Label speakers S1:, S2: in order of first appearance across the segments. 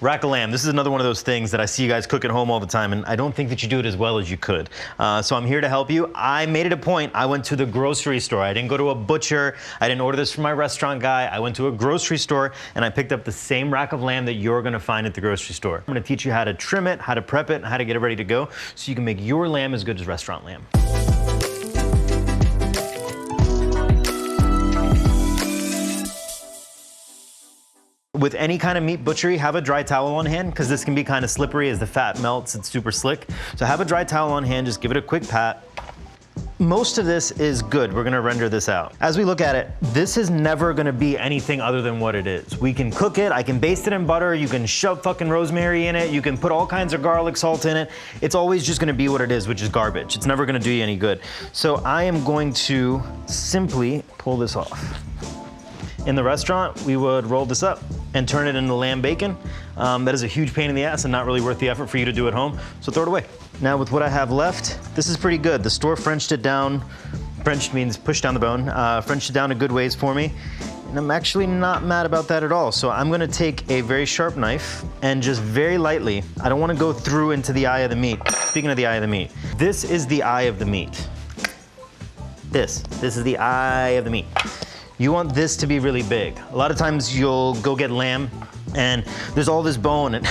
S1: Rack of lamb. This is another one of those things that I see you guys cook at home all the time, and I don't think that you do it as well as you could. So I'm here to help you. I made it a point. I went to the grocery store. I didn't go to a butcher. I didn't order this from my restaurant guy. I went to a grocery store and I picked up the same rack of lamb that you're gonna find at the grocery store. I'm gonna teach you how to trim it, how to prep it, and how to get it ready to go so you can make your lamb as good as restaurant lamb. With any kind of meat butchery, have a dry towel on hand because this can be kind of slippery as the fat melts. It's super slick. So have a dry towel on hand, just give it a quick pat. Most of this is good. We're gonna render this out. As we look at it, this is never gonna be anything other than what it is. We can cook it, I can baste it in butter, you can shove fucking rosemary in it, you can put all kinds of garlic salt in it. It's always just gonna be what it is, which is garbage. It's never gonna do you any good. So I am going to simply pull this off. In the restaurant, we would roll this up and turn it into lamb bacon. That is a huge pain in the ass and not really worth the effort for you to do at home, so throw it away. Now with what I have left, this is pretty good. The store Frenched it down. Frenched means pushed down the bone. Frenched it down a good ways for me. And I'm actually not mad about that at all. So I'm gonna take a very sharp knife and just very lightly, I don't wanna go through into the eye of the meat. Speaking of the eye of the meat, this is the eye of the meat. This is the eye of the meat. You want this to be really big. A lot of times you'll go get lamb and there's all this bone and,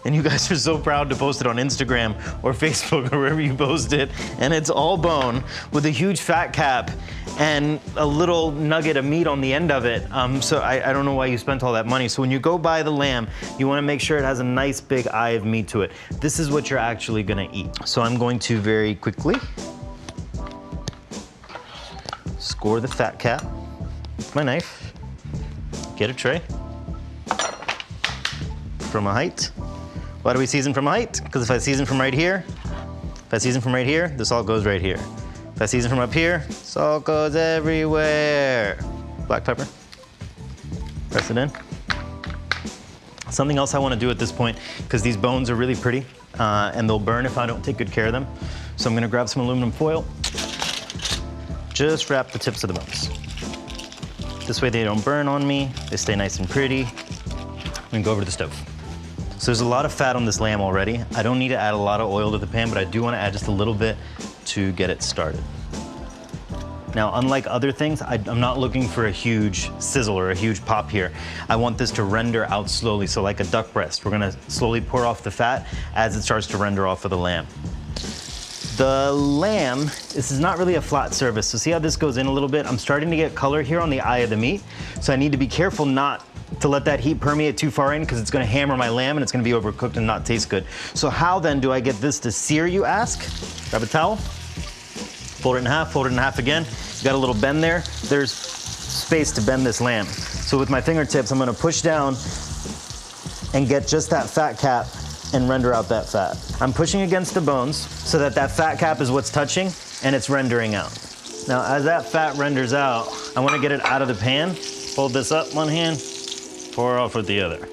S1: and you guys are so proud to post it on Instagram or Facebook or wherever you post it, and it's all bone with a huge fat cap and a little nugget of meat on the end of it. So I don't know why you spent all that money. So when you go buy the lamb, you wanna make sure it has a nice big eye of meat to it. This is what you're actually gonna eat. So I'm going to very quickly score the fat cap. My knife, get a tray from a height. Why do we season from a height? Because if I season from right here, this all goes right here. If I season from up here, this all goes everywhere. Black pepper, press it in. Something else I want to do at this point, because these bones are really pretty and they'll burn if I don't take good care of them. So I'm gonna grab some aluminum foil, just wrap the tips of the bones. This way they don't burn on me, they stay nice and pretty. And go over to the stove. So there's a lot of fat on this lamb already. I don't need to add a lot of oil to the pan, but I do want to add just a little bit to get it started. Now, unlike other things, I'm not looking for a huge sizzle or a huge pop here. I want this to render out slowly, so like a duck breast. We're gonna slowly pour off the fat as it starts to render off of the lamb. The lamb, this is not really a flat surface, so see how this goes in a little bit? I'm starting to get color here on the eye of the meat, so I need to be careful not to let that heat permeate too far in because it's gonna hammer my lamb and it's gonna be overcooked and not taste good. So how then do I get this to sear, you ask? Grab a towel, fold it in half again. You got a little bend there. There's space to bend this lamb. So with my fingertips, I'm gonna push down and get just that fat cap and render out that fat. I'm pushing against the bones so that that fat cap is what's touching and it's rendering out. Now, as that fat renders out, I wanna get it out of the pan. Hold this up one hand, pour off with the other.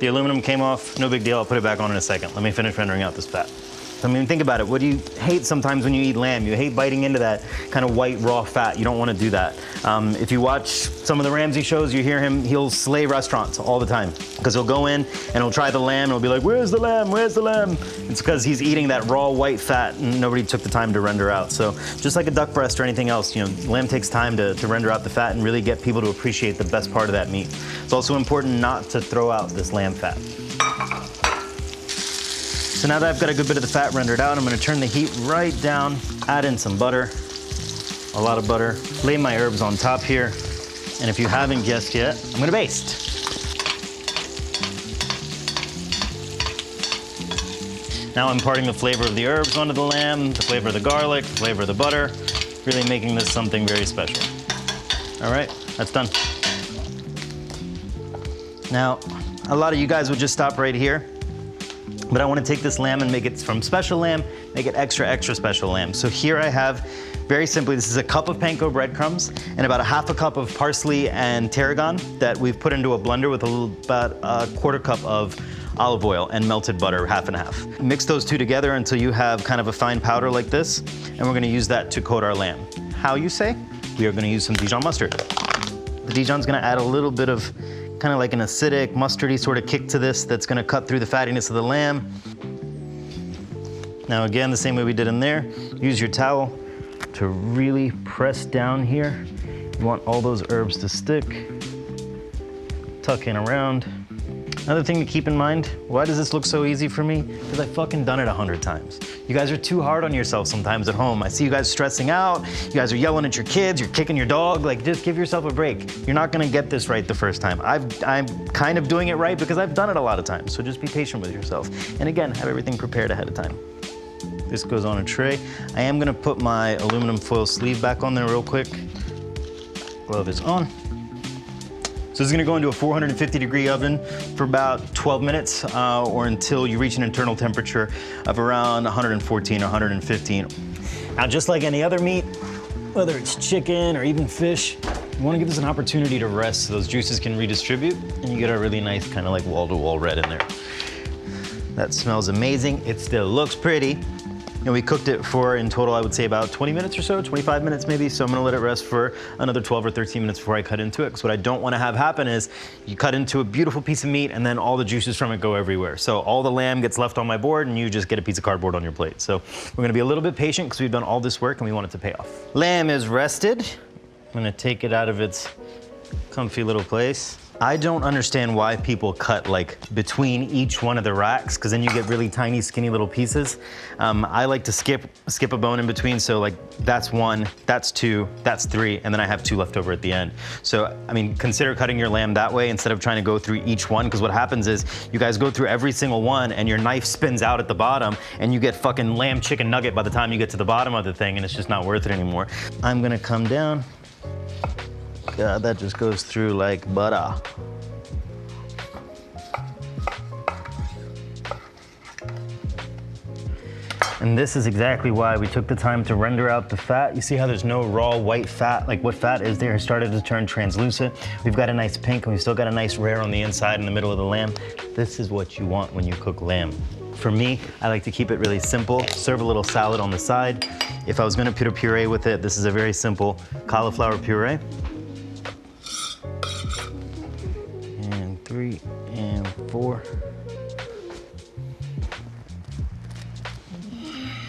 S1: The aluminum came off, no big deal, I'll put it back on in a second. Let me finish rendering out this fat. I mean, think about it. What do you hate sometimes when you eat lamb? You hate biting into that kind of white, raw fat. You don't want to do that. If you watch some of the Ramsay shows, you hear him, he'll slay restaurants all the time. Because he'll go in and he'll try the lamb and he'll be like, where's the lamb? Where's the lamb? It's because he's eating that raw white fat and nobody took the time to render out. So just like a duck breast or anything else, you know, lamb takes time to render out the fat and really get people to appreciate the best part of that meat. It's also important not to throw out this lamb fat. So now that I've got a good bit of the fat rendered out, I'm gonna turn the heat right down, add in some butter, a lot of butter, lay my herbs on top here, and if you haven't guessed yet, I'm gonna baste. Now I'm imparting the flavor of the herbs onto the lamb, the flavor of the garlic, the flavor of the butter, really making this something very special. All right, that's done. Now, a lot of you guys would just stop right here. But I want to take this lamb and make it from special lamb, make it extra, extra special lamb. So here I have, very simply, this is a cup of panko breadcrumbs and about a half a cup of parsley and tarragon that we've put into a blender with about a quarter cup of olive oil and melted butter, half and half. Mix those two together until you have kind of a fine powder like this, and we're gonna use that to coat our lamb. How you say? We are gonna use some Dijon mustard. The Dijon's gonna add a little bit of kind of like an acidic, mustardy sort of kick to this that's gonna cut through the fattiness of the lamb. Now again, the same way we did in there, use your towel to really press down here. You want all those herbs to stick. Tuck in around. Another thing to keep in mind, why does this look so easy for me? Because I've fucking done it 100 times. You guys are too hard on yourself sometimes at home. I see you guys stressing out, you guys are yelling at your kids, you're kicking your dog, like just give yourself a break. You're not gonna get this right the first time. I'm kind of doing it right because I've done it a lot of times, so just be patient with yourself. And again, have everything prepared ahead of time. This goes on a tray. I am gonna put my aluminum foil sleeve back on there real quick. Glove is on. So this is gonna go into a 450-degree oven for about 12 minutes or until you reach an internal temperature of around 114 or 115. Now, just like any other meat, whether it's chicken or even fish, you wanna give this an opportunity to rest so those juices can redistribute and you get a really nice kind of like wall-to-wall red in there. That smells amazing. It still looks pretty. And we cooked it for, in total, I would say about 20 minutes or so, 25 minutes maybe. So I'm gonna let it rest for another 12 or 13 minutes before I cut into it. Because what I don't wanna have happen is you cut into a beautiful piece of meat and then all the juices from it go everywhere. So all the lamb gets left on my board and you just get a piece of cardboard on your plate. So we're gonna be a little bit patient because we've done all this work and we want it to pay off. Lamb is rested. I'm gonna take it out of its comfy little place. I don't understand why people cut like between each one of the racks, because then you get really tiny, skinny little pieces. I like to skip a bone in between, so like that's one, that's two, that's three, and then I have two left over at the end. So, I mean, consider cutting your lamb that way instead of trying to go through each one, because what happens is you guys go through every single one and your knife spins out at the bottom and you get fucking lamb chicken nugget by the time you get to the bottom of the thing and it's just not worth it anymore. I'm gonna come down. God, that just goes through like butter. And this is exactly why we took the time to render out the fat. You see how there's no raw white fat, like what fat is there has started to turn translucent. We've got a nice pink and we've still got a nice rare on the inside in the middle of the lamb. This is what you want when you cook lamb. For me, I like to keep it really simple, serve a little salad on the side. If I was gonna put a puree with it, this is a very simple cauliflower puree. And 3 and 4.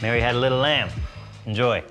S1: Mary had a little lamb. Enjoy.